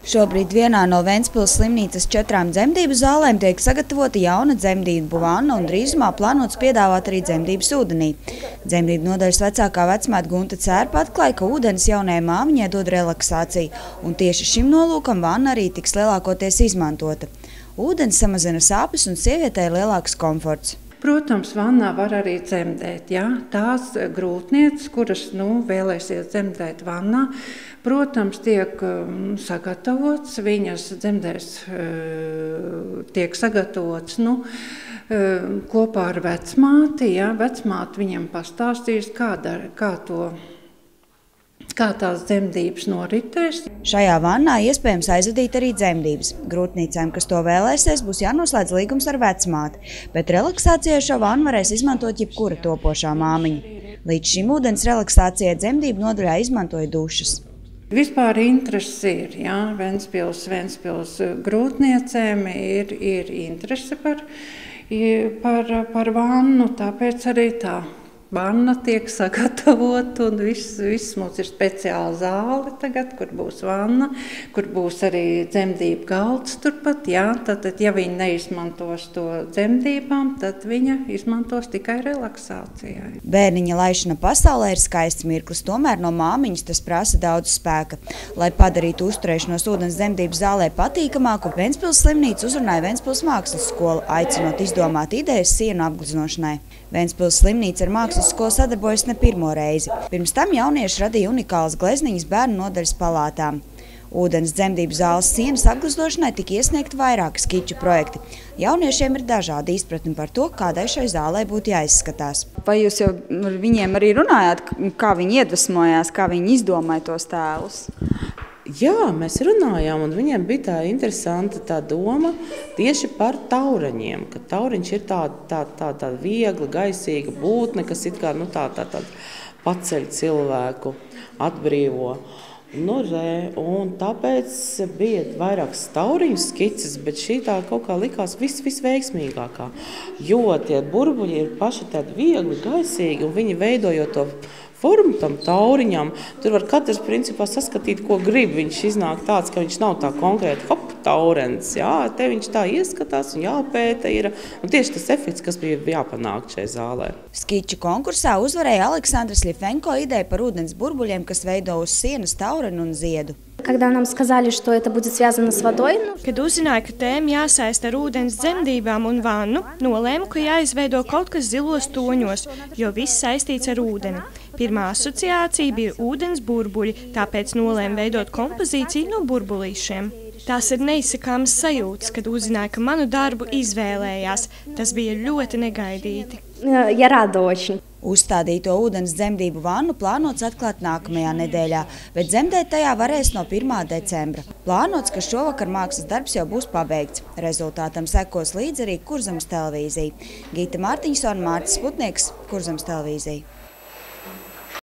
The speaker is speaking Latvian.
Šobrīd vienā no Ventspils slimnīcas 4 dzemdību zālēm tiek sagatavota jauna dzemdību vanna un drīzumā plānots piedāvāt arī dzemdības ūdenī. Dzemdību nodaļas vecākā vecmāte Gunta Cērpa atklāja, ka ūdens jaunajai māmiņai dod relaksāciju, un tieši šim nolūkam vanna arī tiks lielākoties izmantota. Ūdens samazina sāpes un sievietei ir lielāks komforts. Protams, vannā var arī dzemdēt. Ja? Tās grūtnieces, kuras vēlēsies dzemdēt vannā, protams, tiek sagatavots, viņas dzemdēs tiek sagatavots kopā ar vecmāti. Ja? Vecmāte viņam pastāstīs, kā tās dzemdības noritēs. Šajā vannā iespējams aizvadīt arī dzemdības. Grūtniecēm, kas to vēlēsies, būs jānoslēdz līgums ar vecmāti, bet relaksācijai šo vannu varēs izmantot jebkura topošā māmiņa. Līdz šim ūdens relaksācijai dzemdību nodaļā izmantoja dušas. Vispār interesi ir, ja? Ventspils grūtniecēm ir interese par vannu, tāpēc arī tā. Vanna tiek sagatavota un viss mums ir speciāla zāle tagad, kur būs vanna, kur būs arī dzemdību galds turpat. Jā, tad, ja viņi neizmantos to dzemdībām, tad viņa izmantos tikai relaksācijai. Bērniņa laišana pasaulē ir skaists mirklis, tomēr no māmiņas tas prasa daudz spēka. Lai padarītu uzturēšanos ūdens dzemdību zālē patīkamāku, Ventspils slimnīca uzrunāja Ventspils mākslas skolu, aicinot izdomāt idejas sienu apgleznošanai. Ventspils slimnīca ar mākslas skolu sadarbojas ne pirmo reizi. Pirms tam jaunieši radīja unikālas glezniņas bērnu nodaļas palātām. Ūdens dzemdību zāles sienas apgleznošanai tika iesniegti vairāki skiču projekti. Jauniešiem ir dažādi izpratni par to, kādai šai zālē būtu jāizskatās. Vai jūs jau ar viņiem arī runājāt, kā viņi iedvesmojās, kā viņi izdomāja tos tēlus? Jā, mēs runājām, un viņiem bija tā interesanta tā doma tieši par tauriņiem, ka tauriņš ir tāda viegla, gaisīga būtne, kas it kā tā paceļ cilvēku, atbrīvo. Un tāpēc bija vairākas tauriņu skices, bet šī tā kaut kā likās visveiksmīgākā, jo tie burbuļi ir paši tādi viegli, gaisīgi, un viņi veidojot to formu tam tauriņam, tur var katrs principā saskatīt, ko grib. Viņš iznāk tāds, ka viņš nav tā konkrēti taurens. Jā, te viņš tā ieskatās un jāpēta ir. Un tieši tas efekts, kas bija jāpanāk šai zālē. Skiču konkursā uzvarēja Aleksandrs Ļifenko ideja par ūdens burbuļiem, kas veido uz sienas taurenu un ziedu. Когда нам сказали, что это будет связано с водой, Kad uzzināju, ka tēma jāsaista ar ūdens dzemdībām un vannu, nolēmu, ka jāizveido kaut kas zilos toņos, jo viss saistīts ar ūdeni. Pirmā asociācija bija ūdens burbuļi, tāpēc nolēmu veidot kompozīciju no burbulīšiem. Tās ir neizsakāmas sajūtas, kad uzzināju, ka manu darbu izvēlējās. Tas bija ļoti negaidīti. Я рада очень. Uzstādīto ūdens dzemdību vannu plānots atklāt nākamajā nedēļā, bet dzemdēt tajā varēs no 1. decembra. Plānots, ka šovakar mākslas darbs jau būs pabeigts. Rezultātam sekos līdz arī Kurzemes televīzija. Gita Mārtiņsona, Mārtis Putnieks, Kurzemes televīzija.